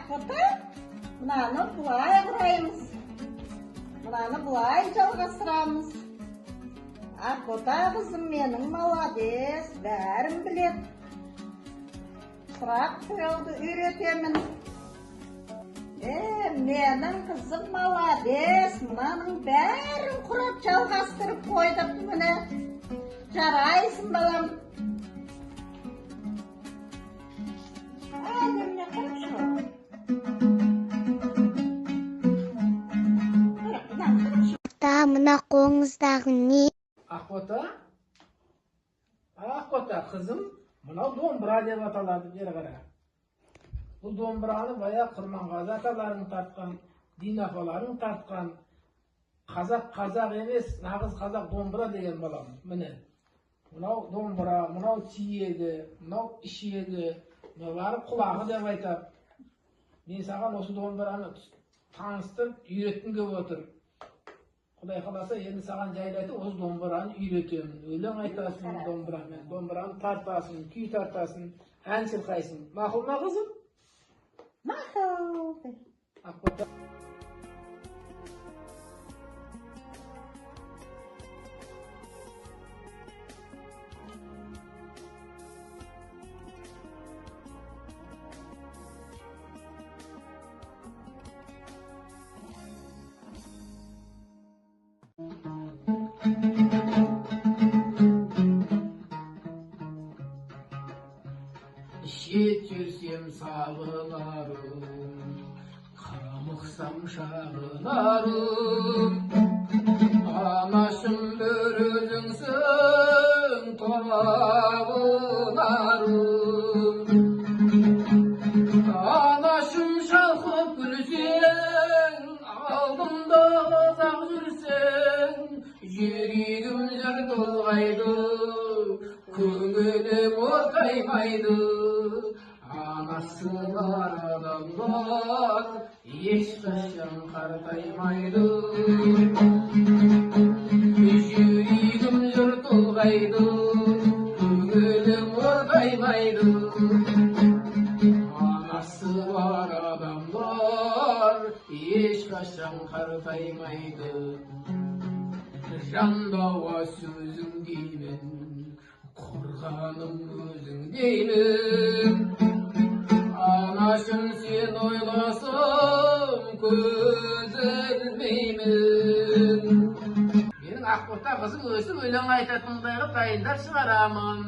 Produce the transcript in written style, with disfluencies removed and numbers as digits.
Ақбота, мынаны бұлай құраймыз. Мынаны бұлай жалғастырамыз. Ақбота қызым менің молодец, бәрін біледі. Сұрақ қоюды үйретемін. Менің қызым молодец, мынаның бәрін құрап жалғастырып қойдық міне. Жарайсың балам. Әдеміне құрыпшы. Мына қолыңыздағы не? Ақбота? Ақбота, қызым, мынау домбыра деп аталады, бері қара. Бұл домбыраны бая Құрманғазы аталарың тартқан, Динапаларың тартқан. Қазақ емес, нағыз қазақ домбыра деген балам. Міне, мынау домбыра, мынау тиегі, мынау ішегі, мыналары құлағы деп айтады. Мен саған осы домбыраны таныстырып, үйреткім келіп отыр. Құдай қаласа, енді саған жайлайтып, осы домбыраны үйретемін. Өлең айтасың домбырамен, домбыраны тартасың, күй тартасың, ән шырқайсың. Мақұл ма қызым? Мақұл. Ақбота. Жетерсем сағынарым, қамықсам шағынарым. Анашым бір өзіңсің табынарым. Анашым шалқып күлсең, алдымда ұзақ жүрсең, жүрегім жыр толғайды, көңілім ортаймайды. Анасы бар адамдар ешқашан қартаймайды. Жүрегім жыр толғайды, көңілім ортаймайды. Анасы бар адамдар ешқашан қартаймайды. Жандауа сөзің деймін, қорғаным өзің деймін. Анашым сен ойласам көз ілмеймін. Менің Ақбота қызым өсіп өлең айтатындай қылып дайындап шығарамын.